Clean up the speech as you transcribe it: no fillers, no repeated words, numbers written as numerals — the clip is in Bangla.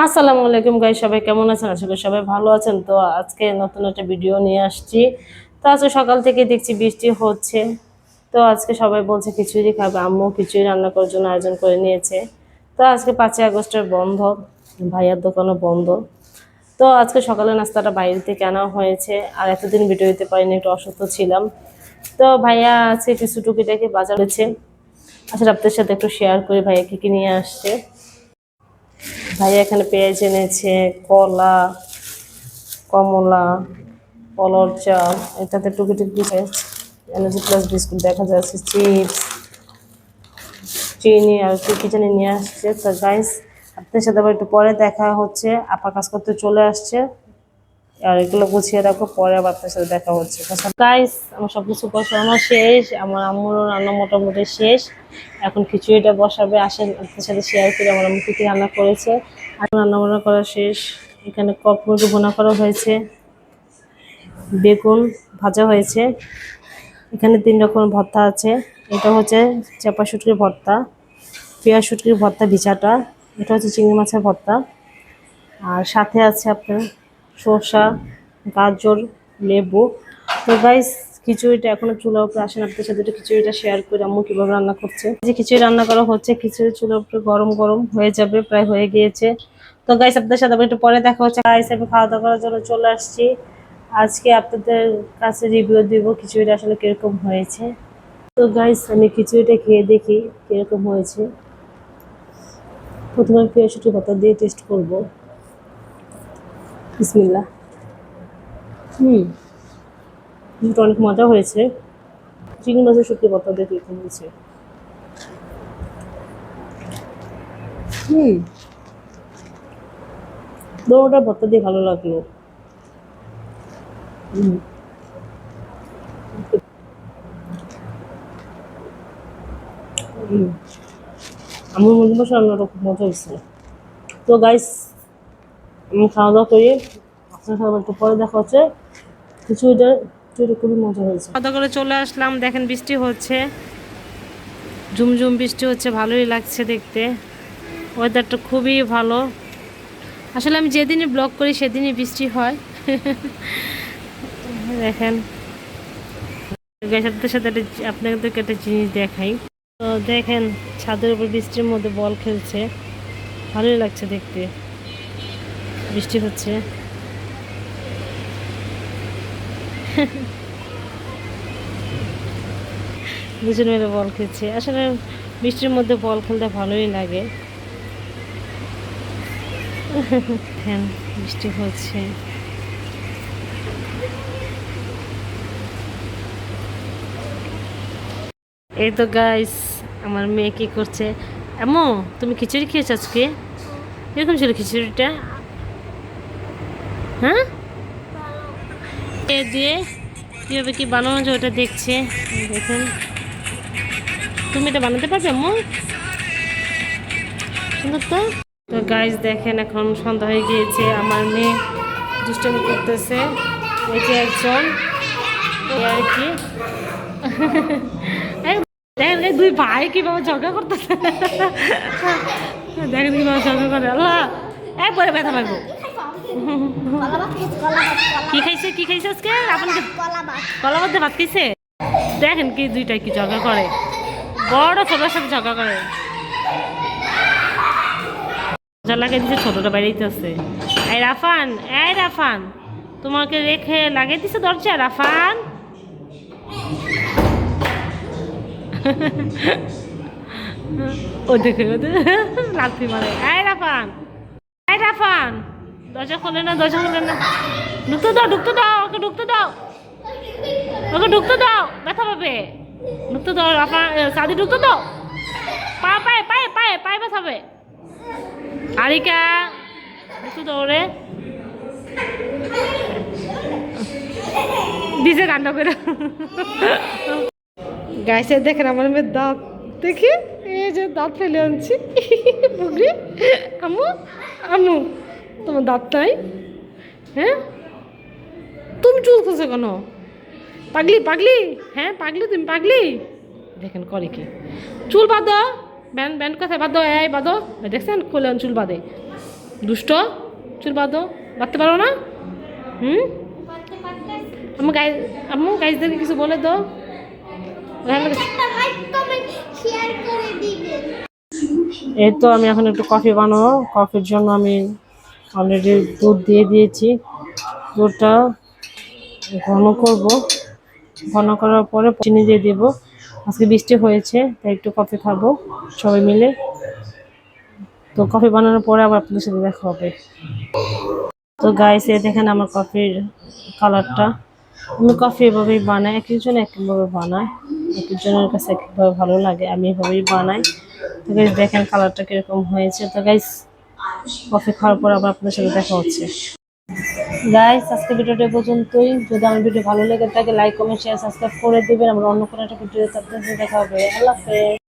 আসসালামু আলাইকুম গাইস, সবাই কেমন আছেন? আশা করি সবাই ভালো আছেন। তো আজকে নতুন একটা ভিডিও নিয়ে আসছি। তো আজকে সকাল থেকে দেখছি বৃষ্টি হচ্ছে। তো আজকে সবাই বলছে খিচুড়ি খাবে, আম্মু খিচুড়ি রান্না করার জন্য আয়োজন করে নিয়েছে। তো আজকে 5ই আগস্টের বন্ধ, ভাইয়ার দোকানও বন্ধ। তো আজকে সকালে নাস্তাটা বাইরে থেকে আনা হয়েছে। আর এতদিন ভিডিও দিতে পারিনি, একটু অসুস্থ ছিলাম। তো ভাইয়া আজকে কিছু টুকিটাকি বাজার হয়েছে। আচ্ছা, আপনাদের সাথে একটু শেয়ার করি ভাইয়া কি কি নিয়ে আসছে। ভাইয়া এখানে পেঁয়াজ এনেছে, কলা, কমলা, কলার চাল, এটাতে টুকিটুকি এনার্জি প্লাস বিস্কুট দেখা যাচ্ছে, চিপস, চিনি আর কি কি জানি নিয়ে আসছে। তো গাইস, আপনার সাথে আবার একটু পরে দেখা হচ্ছে। আপা কাজ করতে চলে আসছে, আর এগুলো গুছিয়ে রাখো, পরে আবার আপনার সাথে দেখা হচ্ছে। গাইস, আমার সব কিছু বসানো শেষ, আমার আম্মুরও রান্না মোটামুটি শেষ। এখন খিচুড়িটা বসাবে, আসেন আপনার সাথে শেয়ার করি আমার আম্মু কি কি রান্না করেছে। আর রান্না বান্না করা শেষ। এখানে কক মুরগি ভুনা করা হয়েছে, বেগুন ভাজা হয়েছে, এখানে 3 রকমের ভর্তা আছে। এটা হচ্ছে চাপা শুটকির ভর্তা, পেঁয়াজ শুটকির ভর্তা ভিজাটা, এটা হচ্ছে চিংড়ি মাছের ভর্তা, আর সাথে আছে আপনার শসা, গাজর, লেবু। তো গাইস, খিচুড়িটা এখনো চুলার উপরে আসেন, আপনার সাথে একটু খিচুড়িটা শেয়ার করে আম্মু কিভাবে রান্না করছে। যে খিচুড়ি রান্না করা হচ্ছে, খিচুড়ি চুলার উপরে গরম গরম হয়ে যাবে, প্রায় হয়ে গিয়েছে। তো গাইস, আপনাদের সাথে আবার একটু পরে দেখা হচ্ছে। গাইস, আমি খাওয়া দাওয়া করার জন্য চলে আসছি। আজকে আপনাদের কাছে রিভিউ দিব খিচুড়িটা আসলে কিরকম হয়েছে। তো গাইস, আমি খিচুড়িটা খেয়ে দেখি কিরকম হয়েছে। প্রথমে আমি পেঁয়াজ পাতা দিয়ে টেস্ট করব। বিসমিল্লাহ। হুম, এটা অনেক মজা হয়েছে। চিংড়ি মাছের শুটকি পাতা দিয়ে কিরকম হয়েছে। হুম, দোনোটা ভর্তা দিয়ে ভালো লাগলো। হুম, হুম, আমার মধ্যে বসে রান্নাটা খুব মজা হয়েছে। তো গাইস, আমি খাওয়া দাওয়া করি, আপনার সাথে একটু পরে দেখা হচ্ছে। খিচুড়িটা খিচুড়িটা খুবই মজা হয়েছে। খাওয়া দাওয়া করে চলে আসলাম, দেখেন বৃষ্টি হচ্ছে, ঝুমঝুম বৃষ্টি হচ্ছে, ভালোই লাগছে দেখতে। ওয়েদারটা খুবই ভালো। আসলে আমি যেদিনই ব্লগ করি সেদিনই বৃষ্টি হয়। দেখেন, আপনাদের সাথে আপনাদেরকে একটা জিনিস দেখাই। তো দেখেন, ছাদের উপর বৃষ্টির মধ্যে বল খেলছে, ভালোই লাগছে দেখতে। বৃষ্টি হচ্ছে, দুজন মিলে বল খেলছে। আসলে বৃষ্টির মধ্যে বল খেলতে ভালোই লাগে। দেখেন, বৃষ্টি হচ্ছে। এই তো গাইস, আমার মেয়ে কি করছে। আম্মু, তুমি খিচুড়ি খেয়েছো আজকে? এরকম ছিল খিচুড়িটা? হ্যাঁ, এ দিয়ে কীভাবে কি বানানো যায় ওটা দেখছে। দেখুন, তুমি এটা বানাতে পারবে আম্মু? সুন্দর তো। তো গাইস দেখেন, এখন সন্ধ্যা হয়ে গিয়েছে, আমার মেয়ে দুষ্টামি করতেছে। এই যে একজন, এই আর কি। এই দেখেন, এই দুই ভাই কিভাবে ঝগড়া করতেছে। দেখেন কিভাবে ঝগড়া করে, আল্লাহ একবারে ব্যথা লাগবো। কি খাইছে, কি খাইছে আজকে আপনাদের? কলা মধ্যে ভাত খাইছে। দেখেন কি দুইটাই কি ঝগড়া করে, বড় ছোটোর সাথে ঝগড়া করে। মজা লাগাই দিছে, ছোটটা বাইরেইতেছে। এই রাফান, এই রাফান, তোমাকে রেখে লাগাই দিছে দরজা রাফান। ও দেখে লাথি মারে। এই রাফান, এই রাফান, দরজা খোলে না, দরজা খোলে না। ঢুকতে দাও, ঢুকতে দাও, ওকে ঢুকতে দাও, ওকে ঢুকতে দাও, ব্যথা পাবে। ঢুকতে দাও রাফান, সাদি ঢুকতে দাও। পায়ে পায়ে পায়ে পায়ে পায়ে ব্যথা পাবে। আরিকা, ঢুকতে দাও রে। দিছে কান্না করে। গাইছে দেখেন আমার মেয়ের দাঁত, দেখি এই যে দাঁত ফেলে আনছি। বুগরি, আম্মু, আম্মু, তোমার দাঁত নাই? হ্যাঁ, তুমি চুল খুঁজছো কেন? পাগলি পাগলি, হ্যাঁ পাগলি, তুমি পাগলি। দেখেন করে কি, চুল বাঁধো, ব্যান্ড ব্যান্ড কোথায় বাঁধো, এই বাঁধো। দেখছেন, খুলে চুল বাঁধে। দুষ্ট, চুল বাঁধো, বাঁধতে পারো না? হুম, আম্মু গাইজদেরকে কিছু বলে দাও। এই তো আমি এখন একটু কফি বানাবো। কফির জন্য আমি অলরেডি দুধ দিয়ে দিয়েছি। দুধটা ঘন করব, ঘন করার পরে চিনি দিয়ে দেব। আজকে বৃষ্টি হয়েছে তাই একটু কফি খাবো সবাই মিলে। তো কফি বানানোর পরে আবার আপনাদের সাথে দেখা হবে। তো গাইস এই দেখেন আমার কফির কালারটা। আমি কফি এভাবেই বানাই, এক একজন এক একভাবে বানায়, এক একজনের কাছে এক একভাবে ভালো লাগে, আমি এভাবেই বানাই। তো গাইস দেখেন কালারটা কিরকম হয়েছে। তো গাইস কফি খাওয়ার পর আবার আপনাদের সাথে দেখা হচ্ছে। গাইস আজকে ভিডিওটা পর্যন্তই। যদি আমার ভিডিও ভালো লেগে থাকে লাইক কমেন্ট শেয়ার সাবস্ক্রাইব করে দিবেন। আমরা অন্য কোনো একটা ভিডিওতে আপনাদের সাথে দেখা হবে। আল্লাহ হাফেজ।